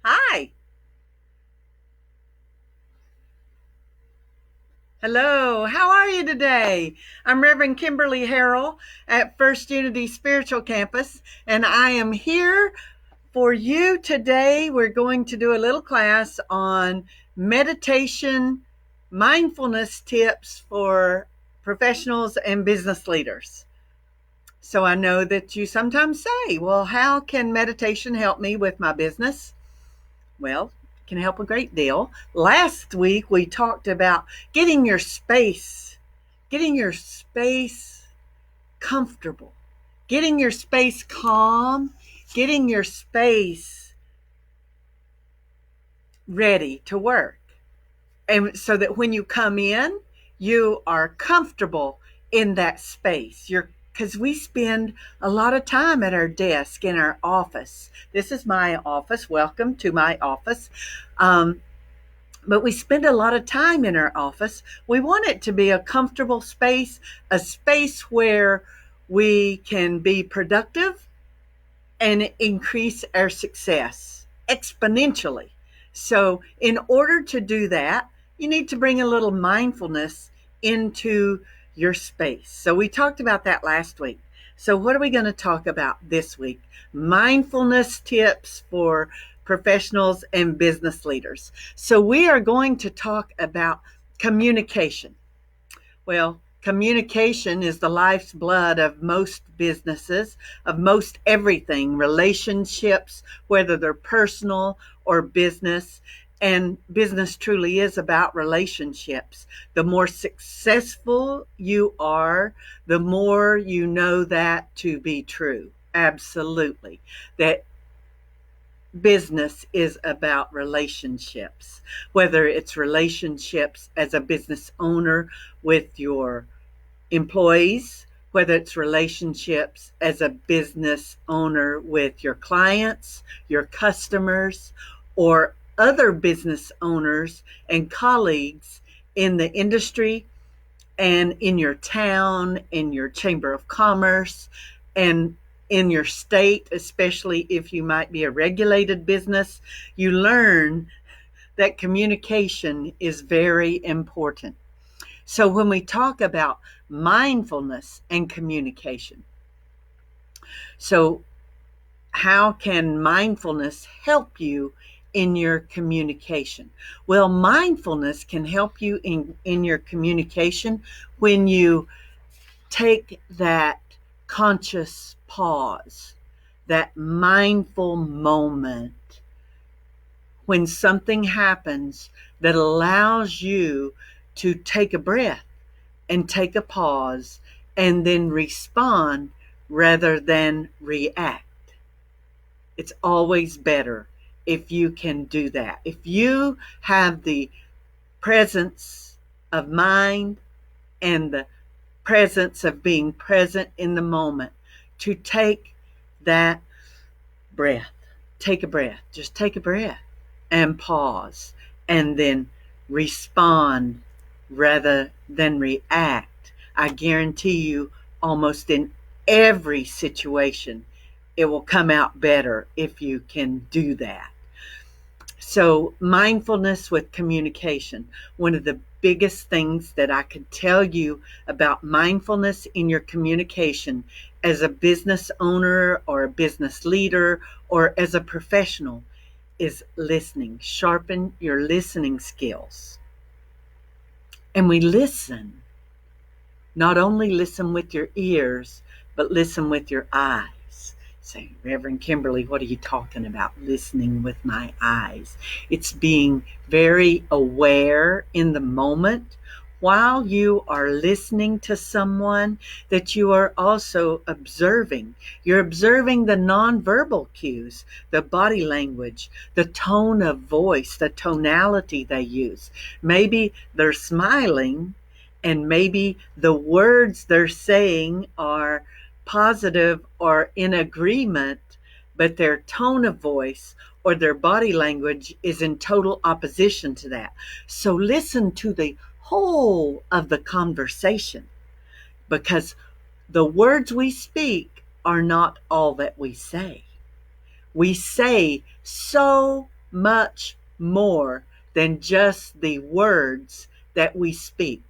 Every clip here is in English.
Hi. Hello. How are you today? I'm Reverend Kimberley Harrell at First Unity Spiritual Campus, and I am here for you today. We're going to do a little class on meditation, mindfulness tips for professionals and business leaders. So I know that you sometimes say, well, how can meditation help me with my business? Well, it can help a great deal. Last week we talked about getting your space comfortable, getting your space calm, getting your space ready to work. And so that when you come in, you are comfortable in that space. Because we spend a lot of time at our desk in our office. This is my office. Welcome to my office. Um, but we spend a lot of time in our office. We want it to be a comfortable space, a space where we can be productive and increase our success exponentially. So, in order to do that, you need to bring a little mindfulness into your space. So, we talked about that last week. So, what are we going to talk about this week? Mindfulness tips for professionals and business leaders. So, we are going to talk about communication. Well, communication is the life's blood of most businesses, of most everything, relationships, whether they're personal or business. And business truly is about relationships. The more successful you are, the more you know that to be true. Absolutely. That business is about relationships, whether it's relationships as a business owner with your employees, whether it's relationships as a business owner with your clients, your customers, or other business owners and colleagues in the industry and in your town, in your chamber of commerce, and in your state, especially if you might be a regulated business, you learn that communication is very important. So when we talk about mindfulness and communication, so how can mindfulness help you in your communication? Well, mindfulness can help you in your communication when you take that conscious pause, that mindful moment when something happens that allows you to take a breath and take a pause and then respond rather than react. It's always better if you can do that. If you have the presence of mind and the presence of being present in the moment to take that breath, take a breath, just take a breath and pause and then respond rather than react. I guarantee you, almost in every situation, it will come out better if you can do that. So, mindfulness with communication. One of the biggest things that I could tell you about mindfulness in your communication as a business owner or a business leader or as a professional is listening. Sharpen your listening skills. And we listen, not only listen with your ears, but listen with your eyes. Say, Reverend Kimberly, what are you talking about? Listening with my eyes. It's being very aware in the moment while you are listening to someone that you are also observing. You're observing the nonverbal cues, the body language, the tone of voice, the tonality they use. Maybe they're smiling and maybe the words they're saying are positive or in agreement, but their tone of voice or their body language is in total opposition to that. So listen to the whole of the conversation because the words we speak are not all that we say. We say so much more than just the words that we speak.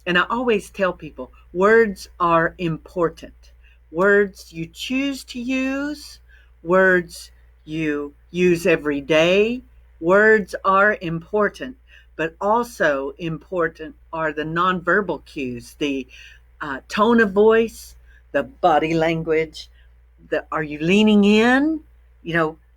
And I always tell people, words are important. Words you choose to use, words you use every day, words are important. But also important are the nonverbal cues, the tone of voice, the body language, are you leaning in?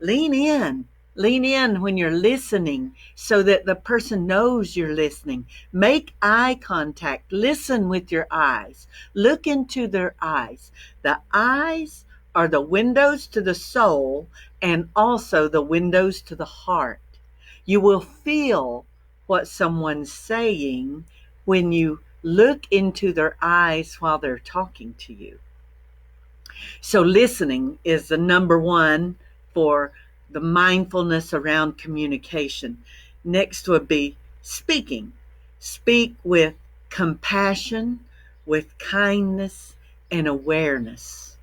Lean in. Lean in when you're listening so that the person knows you're listening. Make eye contact. Listen with your eyes. Look into their eyes. The eyes are the windows to the soul and also the windows to the heart. You will feel what someone's saying when you look into their eyes while they're talking to you. So listening is the number one for the mindfulness around communication. Next would be speaking. Speak with compassion, with kindness, and awareness.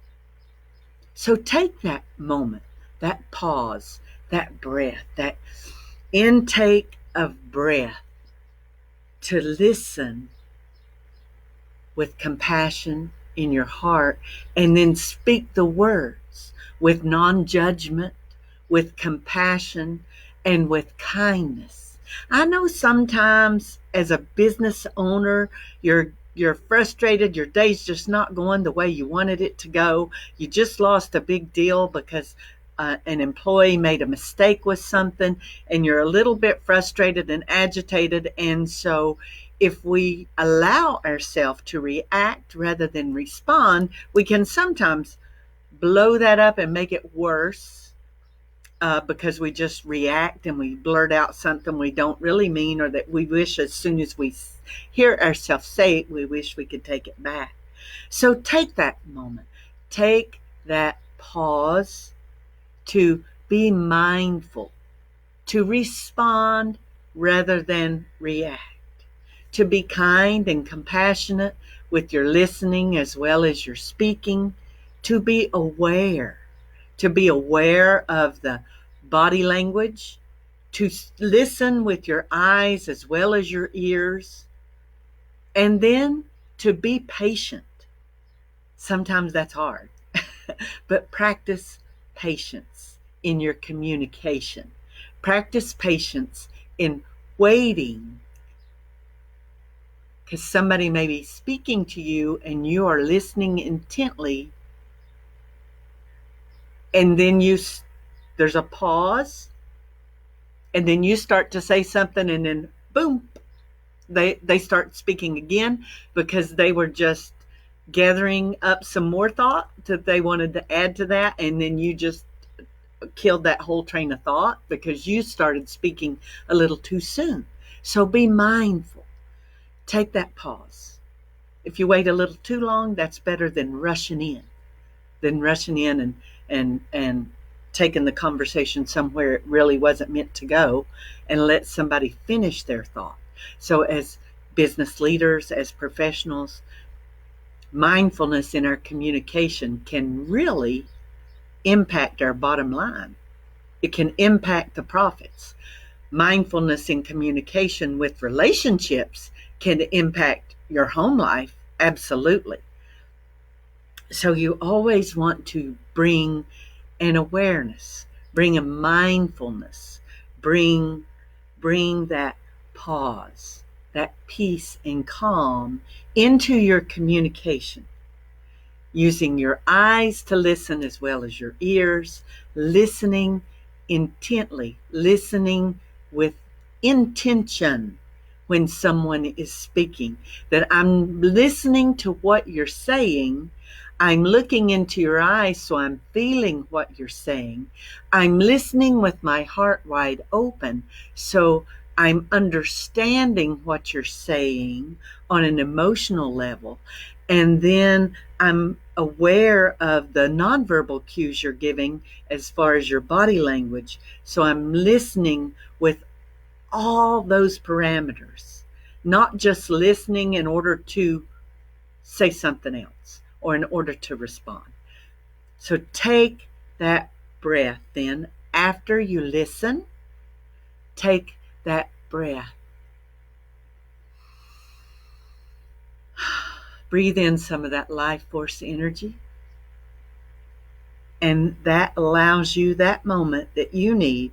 So take that moment, that pause, that breath, that intake of breath to listen with compassion in your heart, and then speak the words with non-judgment, with compassion, and with kindness. I know sometimes as a business owner, you're frustrated, your day's just not going the way you wanted it to go. You just lost a big deal because an employee made a mistake with something, and you're a little bit frustrated and agitated. And so if we allow ourselves to react rather than respond, we can sometimes blow that up and make it worse because we just react and we blurt out something we don't really mean, or that we wish as soon as we hear ourselves say it, we wish we could take it back. So take that moment. Take that pause to be mindful, to respond rather than react, to be kind and compassionate with your listening as well as your speaking, to be aware of the body language, to listen with your eyes as well as your ears, and then to be patient. Sometimes that's hard, but practice patience in your communication. Practice patience in waiting, because somebody may be speaking to you and you are listening intently, and then there's a pause, and then you start to say something, and then boom, they start speaking again because they were just gathering up some more thought that they wanted to add to that, and then you just killed that whole train of thought because you started speaking a little too soon. So be mindful. Take that pause. If you wait a little too long, that's better than rushing in and taking the conversation somewhere it really wasn't meant to go, and let somebody finish their thought. So as business leaders, as professionals, mindfulness in our communication can really impact our bottom line. It can impact the profits. Mindfulness in communication with relationships can impact your home life, absolutely. So you always want to bring an awareness, bring a mindfulness, bring that pause, that peace and calm into your communication, using your eyes to listen as well as your ears, listening intently, listening with intention when someone is speaking, that I'm listening to what you're saying. I'm looking into your eyes, so I'm feeling what you're saying. I'm listening with my heart wide open, so I'm understanding what you're saying on an emotional level. And then I'm aware of the nonverbal cues you're giving as far as your body language. So I'm listening with all those parameters, not just listening in order to say something else or in order to respond. So take that breath then. After you listen, take that breath. Breathe in some of that life force energy. And that allows you that moment that you need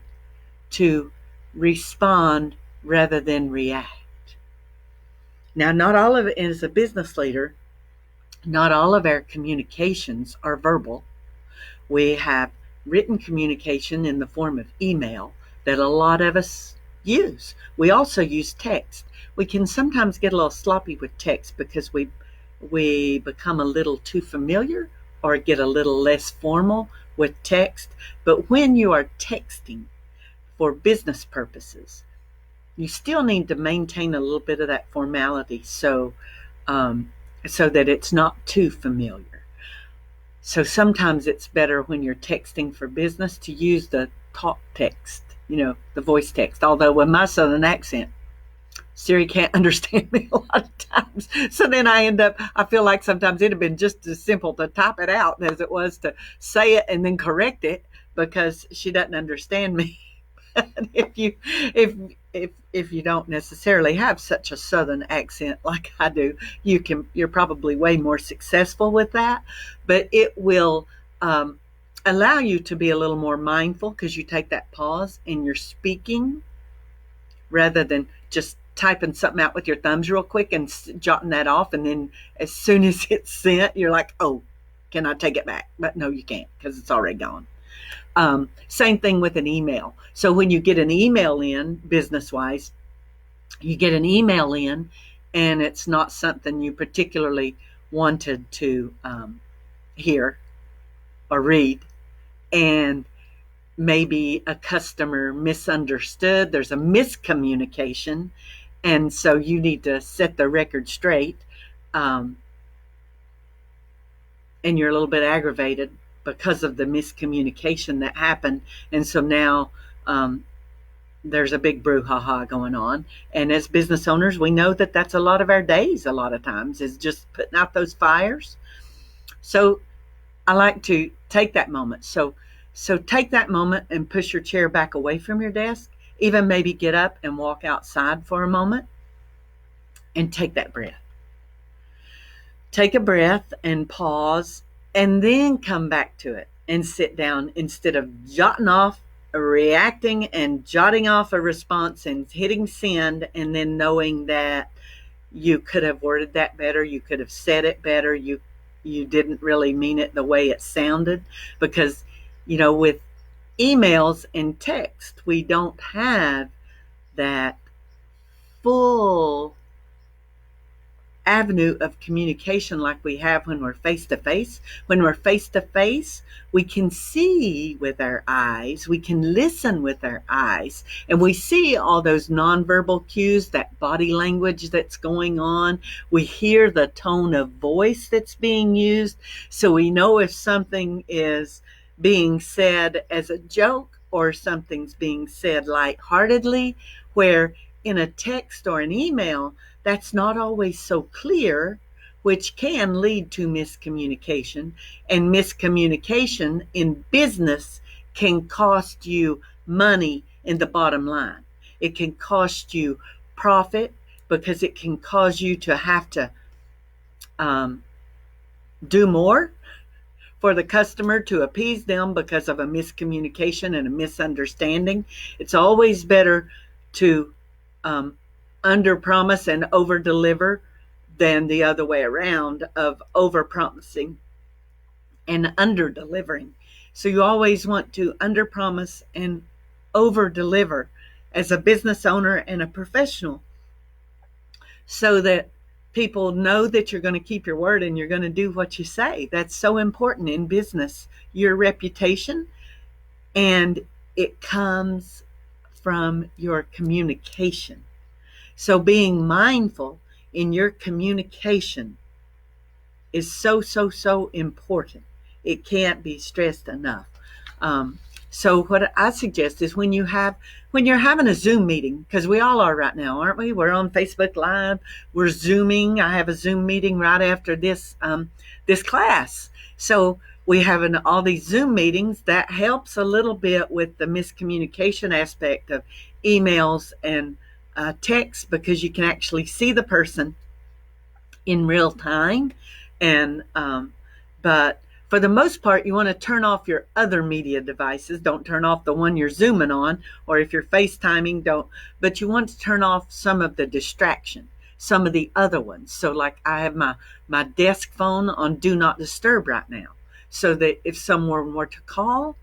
to respond rather than react. Now, not all of it, as a business leader, not all of our communications are verbal. We have written communication in the form of email that a lot of us use. We also use text. We can sometimes get a little sloppy with text because we become a little too familiar or get a little less formal with text. But when you are texting for business purposes, you still need to maintain a little bit of that formality so that it's not too familiar. So sometimes it's better when you're texting for business to use the talk text, the voice text. Although with my Southern accent, Siri can't understand me a lot of times. So then I feel like sometimes it'd have been just as simple to type it out as it was to say it and then correct it because she doesn't understand me. If you don't necessarily have such a Southern accent like I do, you're probably way more successful with that. But it will allow you to be a little more mindful because you take that pause and you're speaking rather than just typing something out with your thumbs real quick and jotting that off. And then as soon as it's sent, you're like, oh, can I take it back? But no, you can't because it's already gone. Same thing with an email. So when you get an email in, business-wise, you get an email in and it's not something you particularly wanted to hear or read, and maybe a customer misunderstood, there's a miscommunication, and so you need to set the record straight, and you're a little bit aggravated because of the miscommunication that happened. And so now there's a big brouhaha going on. And as business owners, we know that that's a lot of our days, a lot of times, is just putting out those fires. So I like to take that moment. So take that moment and push your chair back away from your desk. Even maybe get up and walk outside for a moment and take that breath. Take a breath and pause, and then come back to it and sit down instead of jotting off, reacting and jotting off a response and hitting send, and then knowing that you could have worded that better, you could have said it better, you didn't really mean it the way it sounded. Because, with emails and text, we don't have that full avenue of communication like we have when we're face to face. When we're face to face, we can see with our eyes, we can listen with our eyes, and we see all those nonverbal cues, that body language that's going on. We hear the tone of voice that's being used, so we know if something is being said as a joke or something's being said lightheartedly, where in a text or an email, that's not always so clear, which can lead to miscommunication. And miscommunication in business can cost you money in the bottom line. It can cost you profit because it can cause you to have to do more for the customer to appease them because of a miscommunication and a misunderstanding. It's always better to under promise and over deliver than the other way around of over promising and under delivering. So you always want to under promise and over deliver as a business owner and a professional, so that people know that you're going to keep your word and you're going to do what you say. That's so important in business, your reputation, and it comes from your communication. So being mindful in your communication is so important. It can't be stressed enough. So what I suggest is when you're having a Zoom meeting, because we all are right now, aren't we? We're on Facebook Live. We're Zooming. I have a Zoom meeting right after this class. So we have all these Zoom meetings. That helps a little bit with the miscommunication aspect of emails and text, because you can actually see the person in real time. And but for the most part, you want to turn off your other media devices. Don't turn off the one you're Zooming on, or if you're FaceTiming, don't. But you want to turn off some of the distraction, some of the other ones. So like I have my desk phone on do not disturb right now, so that if someone were to call,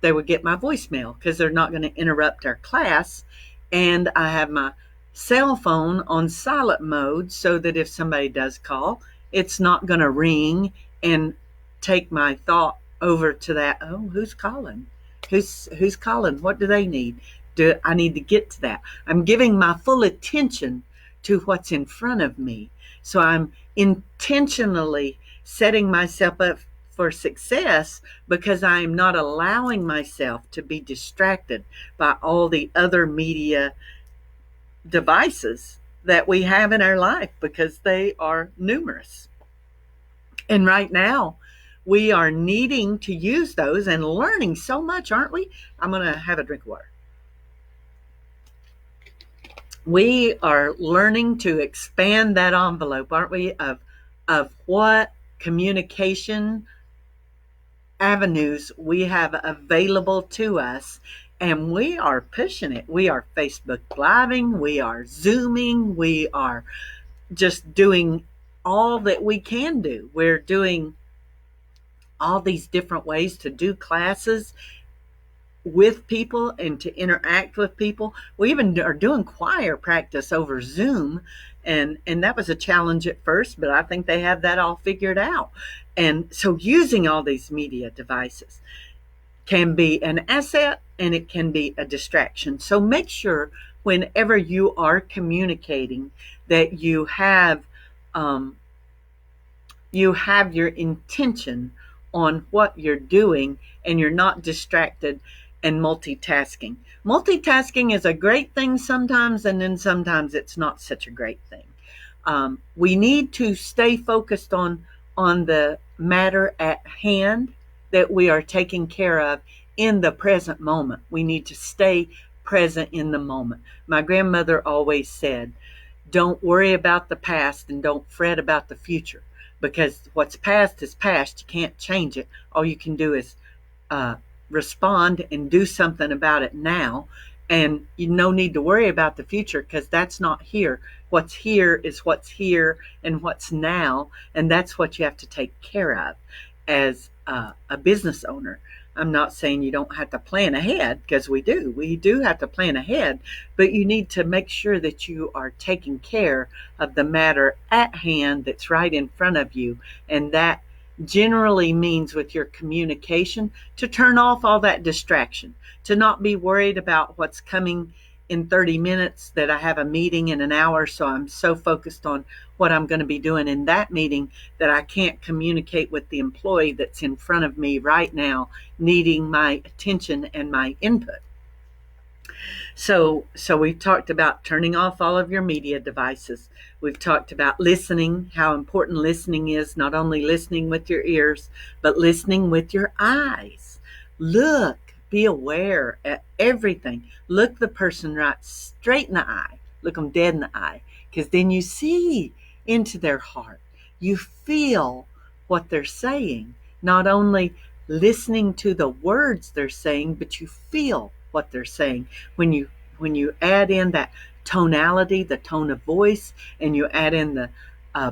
they would get my voicemail, because they're not going to interrupt our class. And I have my cell phone on silent mode, so that if somebody does call, it's not going to ring and take my thought over to that. Oh, who's calling? Who's calling? What do they need? Do I need to get to that? I'm giving my full attention to what's in front of me. So I'm intentionally setting myself up for success, because I'm not allowing myself to be distracted by all the other media devices that we have in our life, because they are numerous. And right now, we are needing to use those and learning so much, aren't we? I'm going to have a drink of water. We are learning to expand that envelope, aren't we, of what communication avenues we have available to us. And we are pushing it. We are Facebook Living, we are Zooming, we are just doing all that we can do. We're doing all these different ways to do classes with people and to interact with people. We even are doing choir practice over Zoom, and that was a challenge at first, but I think they have that all figured out. And so using all these media devices can be an asset, and it can be a distraction. So make sure whenever you are communicating that you have your intention on what you're doing, and you're not distracted and multitasking. Multitasking is a great thing sometimes, and then sometimes it's not such a great thing. We need to stay focused on the matter at hand that we are taking care of in the present moment. We need to stay present in the moment. My grandmother always said, don't worry about the past and don't fret about the future, because what's past is past. You can't change it. All you can do is respond and do something about it now. And you no need to worry about the future, because that's not here. What's here is what's here and what's now. And that's what you have to take care of as a business owner. I'm not saying you don't have to plan ahead, because we do have to plan ahead, but you need to make sure that you are taking care of the matter at hand that's right in front of you. And that generally means, with your communication, to turn off all that distraction, to not be worried about what's coming in 30 minutes, that I have a meeting in an hour, so I'm so focused on what I'm going to be doing in that meeting that I can't communicate with the employee that's in front of me right now, needing my attention and my input. So we've talked about turning off all of your media devices. We've talked about listening, how important listening is, not only listening with your ears, but listening with your eyes. Look, be aware at everything. Look the person right straight in the eye. Look them dead in the eye, because then you see into their heart. You feel what they're saying. Not only listening to the words they're saying, but you feel what they're saying. When you add in that tonality, the tone of voice, and you add in the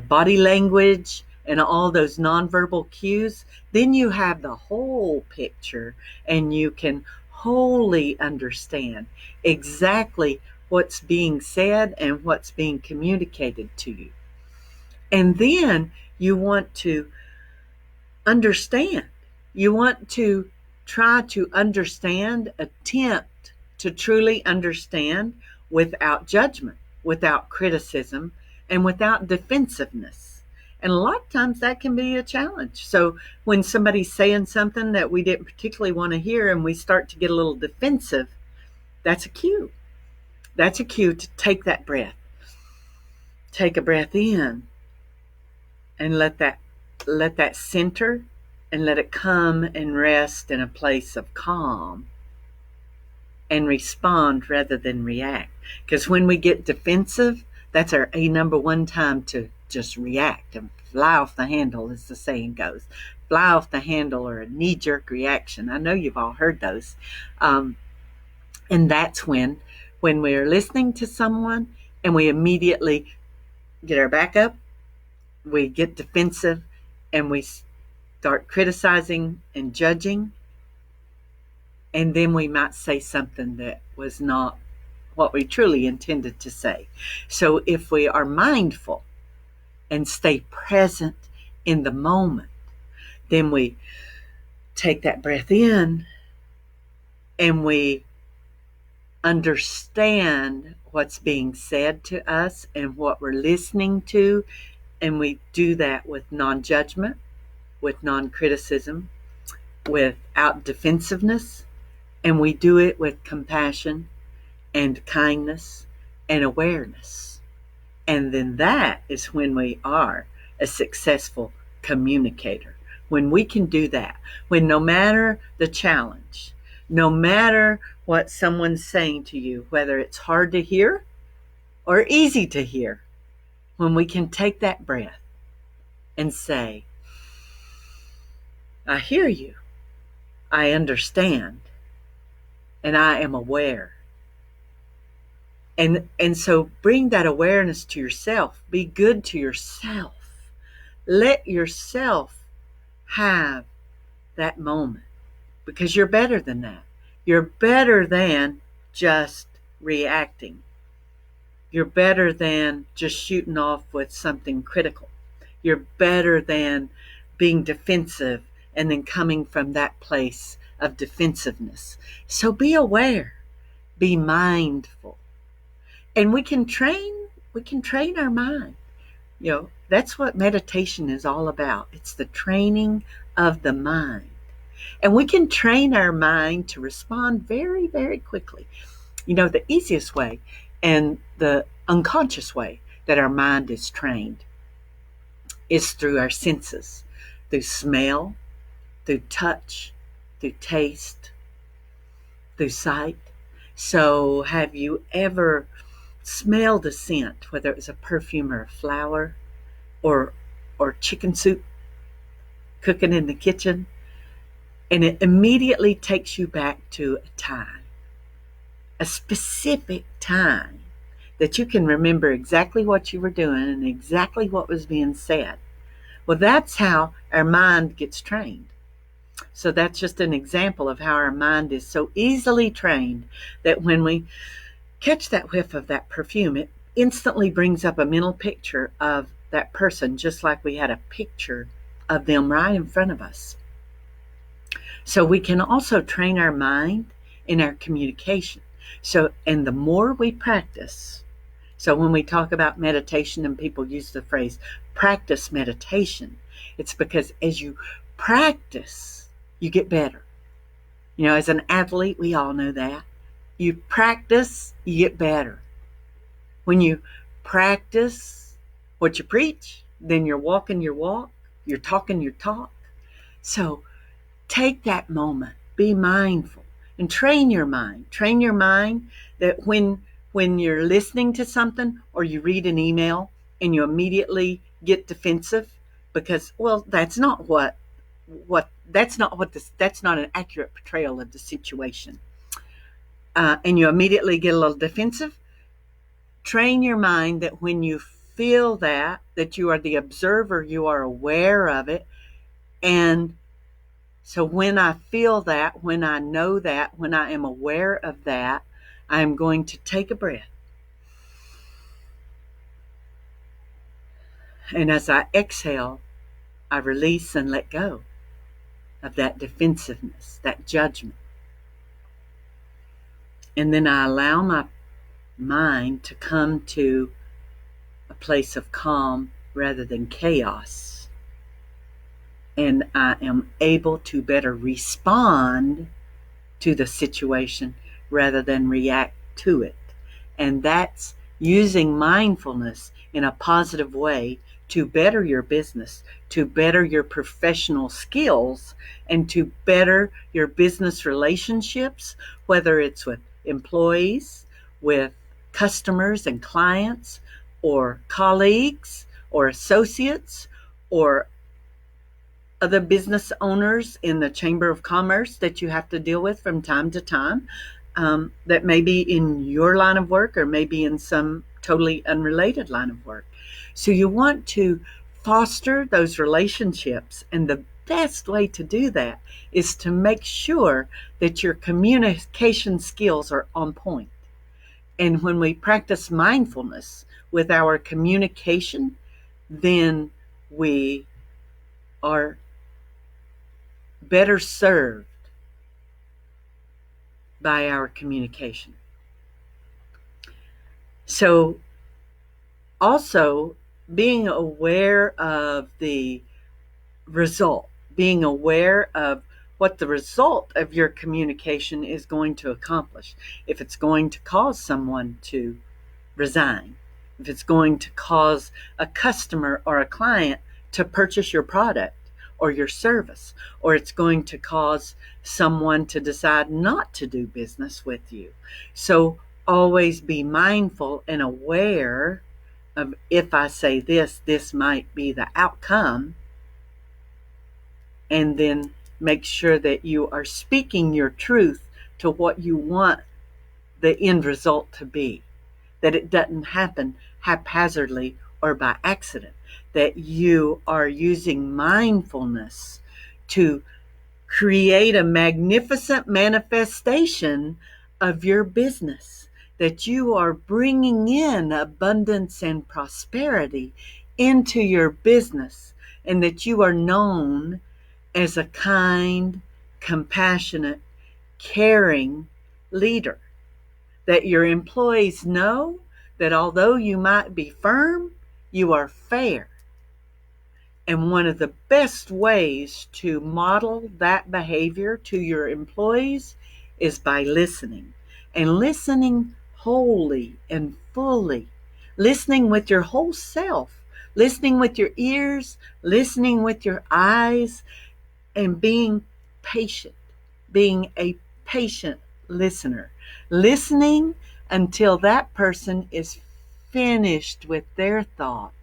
body language and all those nonverbal cues, then you have the whole picture, and you can wholly understand exactly what's being said and what's being communicated to you. And then you want to understand. You want to try to understand, attempt to truly understand, without judgment, without criticism, and without defensiveness. And a lot of times that can be a challenge. So when somebody's saying something that we didn't particularly want to hear, and we start to get a little defensive, that's a cue. That's a cue to take that breath. Take a breath in and let that center and let it come and rest in a place of calm and respond rather than react. Because when we get defensive, that's our number one time to just react and fly off the handle, as the saying goes. Fly off the handle, or a knee-jerk reaction. I know you've all heard those. And that's when we're listening to someone and we immediately get our back up, we get defensive, and we start criticizing and judging, and then we might say something that was not what we truly intended to say. So if we are mindful and stay present in the moment, then we take that breath in and we understand what's being said to us and what we're listening to, and we do that with non-judgment, with non-criticism, without defensiveness, and we do it with compassion and kindness and awareness. And then that is when we are a successful communicator. When we can do that, when no matter the challenge, no matter what someone's saying to you, whether it's hard to hear or easy to hear, when we can take that breath and say, I hear you, I understand, and I am aware. And so bring that awareness to yourself. Be good to yourself. Let yourself have that moment, because you're better than that. You're better than just reacting. You're better than just shooting off with something critical. You're better than being defensive and then coming from that place of defensiveness. So be aware, be mindful. And we can train our mind. That's what meditation is all about. It's the training of the mind. And we can train our mind to respond very, very quickly. The easiest way and the unconscious way that our mind is trained is through our senses, through smell, through touch, through taste, through sight. So have you ever smelled a scent, whether it was a perfume or a flower or chicken soup cooking in the kitchen, and it immediately takes you back to a time, a specific time that you can remember exactly what you were doing and exactly what was being said? Well, that's how our mind gets trained. So that's just an example of how our mind is so easily trained that when we catch that whiff of that perfume, it instantly brings up a mental picture of that person, just like we had a picture of them right in front of us. So we can also train our mind in our communication. And the more we practice, so when we talk about meditation and people use the phrase practice meditation, it's because as you practice, you get better. As an athlete, we all know that. You practice, you get better. When you practice what you preach, then you're walking your walk, you're talking your talk. So take that moment, be mindful, and train your mind. Train your mind that when you're listening to something or you read an email and you immediately get defensive because, well, that's not an accurate portrayal of the situation. And you immediately get a little defensive. Train your mind that when you feel that you are the observer, you are aware of it. And so when I feel that, when I know that, when I am aware of that, I am going to take a breath. And as I exhale, I release and let go of that defensiveness, that judgment. And then I allow my mind to come to a place of calm rather than chaos. And I am able to better respond to the situation rather than react to it. And that's using mindfulness in a positive way to better your business, to better your professional skills, and to better your business relationships, whether it's with employees, with customers and clients, or colleagues, or associates, or other business owners in the Chamber of Commerce that you have to deal with from time to time, that may be in your line of work or maybe in some totally unrelated line of work. So you want to foster those relationships, and the best way to do that is to make sure that your communication skills are on point. And when we practice mindfulness with our communication, then we are better served by our communication. So also being aware of the result, being aware of what the result of your communication is going to accomplish. If it's going to cause someone to resign, if it's going to cause a customer or a client to purchase your product or your service, or it's going to cause someone to decide not to do business with you. So always be mindful and aware of, if I say this, this might be the outcome, and then make sure that you are speaking your truth to what you want the end result to be, that it doesn't happen haphazardly or by accident, that you are using mindfulness to create a magnificent manifestation of your business, that you are bringing in abundance and prosperity into your business, and that you are known as a kind, compassionate, caring leader, that your employees know that although you might be firm, you are fair. And one of the best ways to model that behavior to your employees is by listening, and listening wholly and fully, listening with your whole self, listening with your ears, listening with your eyes, and being patient, being a patient listener, listening until that person is finished with their thought.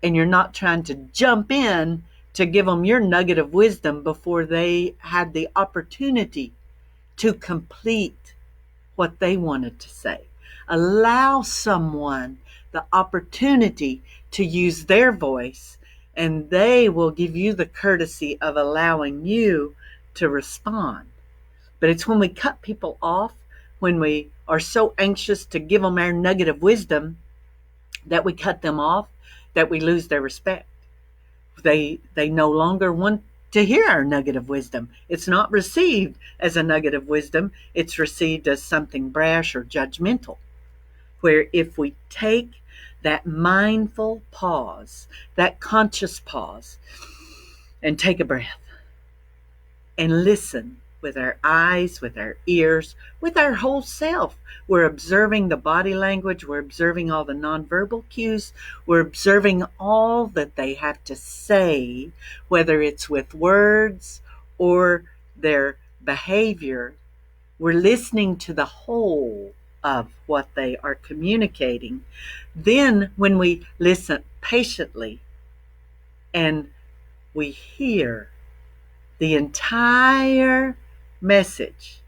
And you're not trying to jump in to give them your nugget of wisdom before they had the opportunity to complete what they wanted to say. Allow someone the opportunity to use their voice, and they will give you the courtesy of allowing you to respond. But it's when we cut people off, when we are so anxious to give them our nugget of wisdom, that we cut them off, that we lose their respect. They no longer want to hear our nugget of wisdom. It's not received as a nugget of wisdom. It's received as something brash or judgmental. Where if we take that mindful pause, that conscious pause, and take a breath and listen with our eyes, with our ears, with our whole self. We're observing the body language. We're observing all the nonverbal cues. We're observing all that they have to say, whether it's with words or their behavior. We're listening to the whole of what they are communicating. Then when we listen patiently and we hear the entire message,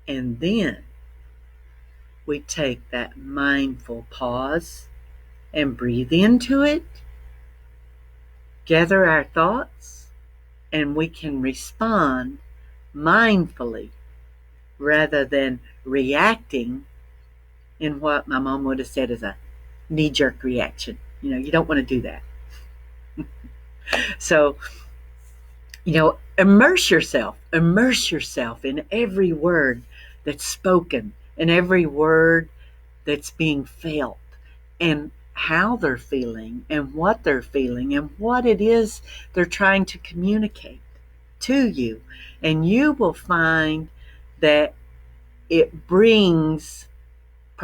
and then we take that mindful pause and breathe into it, gather our thoughts, and we can respond mindfully rather than reacting in what my mom would have said is a knee-jerk reaction. You don't want to do that. So, immerse yourself in every word that's spoken, in every word that's being felt, and how they're feeling, and what they're feeling, and what it is they're trying to communicate to you. And you will find that it brings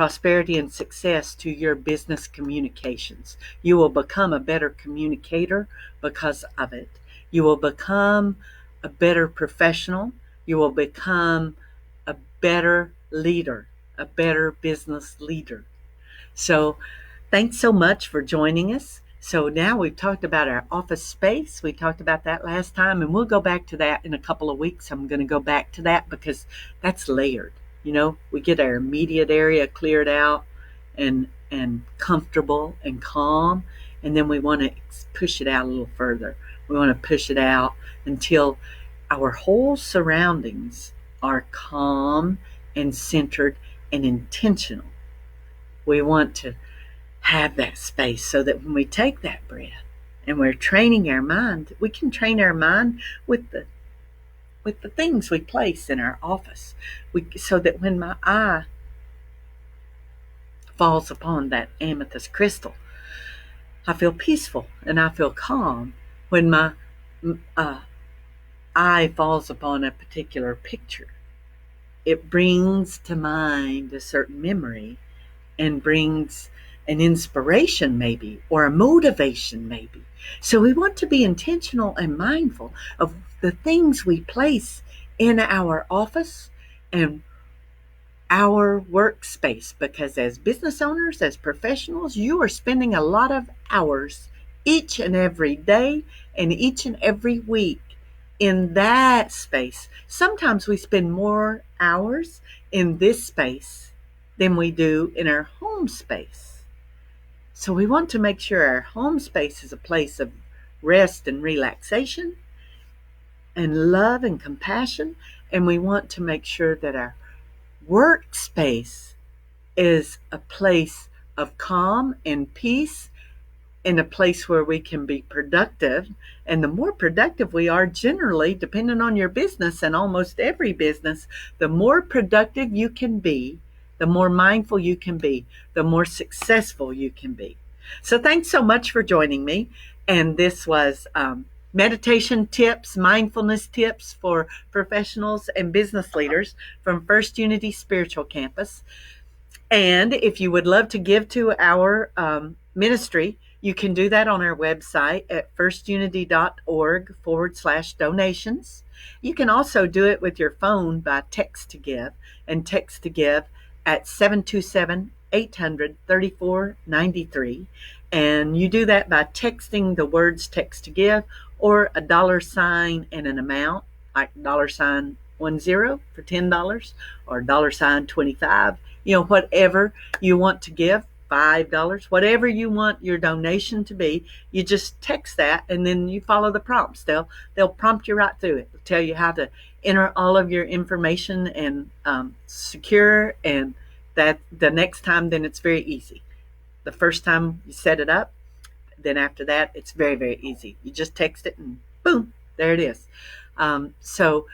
prosperity and success to your business communications. You will become a better communicator because of it. You will become a better professional. You will become a better leader, a better business leader. So thanks so much for joining us. So now we've talked about our office space. We talked about that last time, and we'll go back to that in a couple of weeks. I'm going to go back to that because that's layered. We get our immediate area cleared out and comfortable and calm, and then we want to push it out a little further. We want to push it out until our whole surroundings are calm and centered and intentional. We want to have that space so that when we take that breath and we're training our mind, we can train our mind with the things we place in our office. So that when my eye falls upon that amethyst crystal, I feel peaceful and I feel calm. When my eye falls upon a particular picture, it brings to mind a certain memory and brings an inspiration maybe, or a motivation maybe. So we want to be intentional and mindful of the things we place in our office and our workspace, because as business owners, as professionals, you are spending a lot of hours each and every day and each and every week in that space. Sometimes we spend more hours in this space than we do in our home space. So we want to make sure our home space is a place of rest and relaxation and love and compassion. And we want to make sure that our workspace is a place of calm and peace, in a place where we can be productive. And the more productive we are, generally, depending on your business and almost every business, the more productive you can be, the more mindful you can be, the more successful you can be. So thanks so much for joining me. And this was meditation tips, mindfulness tips for professionals and business leaders from First Unity Spiritual Campus. And if you would love to give to our ministry, you can do that on our website at firstunity.org/donations. You can also do it with your phone by text to give, and text to give at 727-800-3493. And you do that by texting the words text to give or a $sign and an amount, like $10 for $10 or $25, whatever you want to give. $5, whatever you want your donation to be, you just text that, and then you follow the prompts. They'll prompt you right through it. They'll tell you how to enter all of your information and secure, and that the next time, then it's very easy. The first time you set it up, then after that, it's very, very easy. You just text it and boom, there it is. So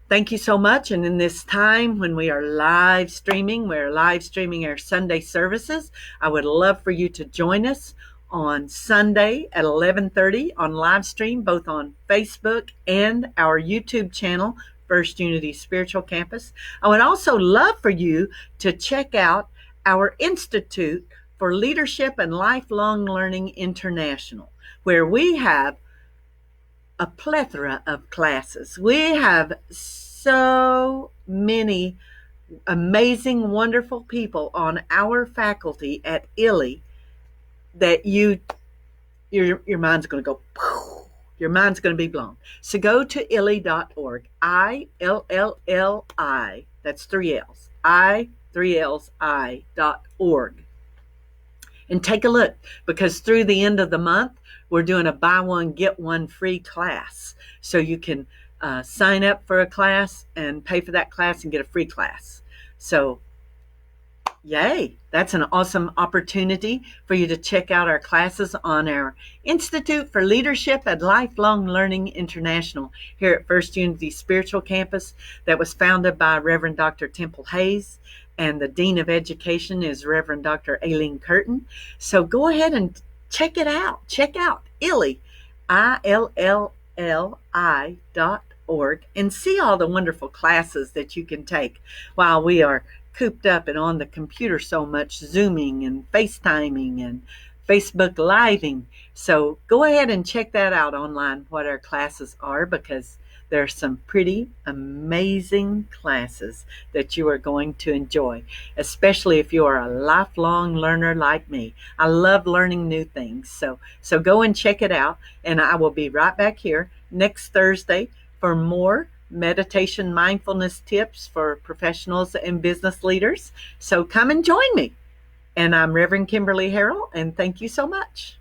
thank you so much. And in this time when we are live streaming, we're live streaming our Sunday services. I would love for you to join us on Sunday at 11:30 on live stream, both on Facebook and our YouTube channel, First Unity Spiritual Campus. I would also love for you to check out our Institute for Leadership and Lifelong Learning International, where we have a plethora of classes. We have so many amazing, wonderful people on our faculty at ILLI that your mind's going to go, your mind's going to be blown. So go to illi.org, ILLLI, that's 3 L's, I.org. And take a look, because through the end of the month, we're doing a buy one, get one free class. So you can sign up for a class and pay for that class and get a free class. So, yay, that's an awesome opportunity for you to check out our classes on our Institute for Leadership and Lifelong Learning International here at First Unity Spiritual Campus, that was founded by Reverend Dr. Temple Hayes, and the Dean of Education is Reverend Dr. Aileen Curtin. So go ahead and check it out. Check out ILLI, ILLLI.org, and see all the wonderful classes that you can take while we are cooped up and on the computer so much, Zooming and FaceTiming and Facebook Living. So go ahead and check that out online, what our classes are, because there are some pretty amazing classes that you are going to enjoy, especially if you are a lifelong learner like me. I love learning new things. So go and check it out. And I will be right back here next Thursday for more meditation mindfulness tips for professionals and business leaders. So come and join me. And I'm Reverend Kimberley Harrell, and thank you so much.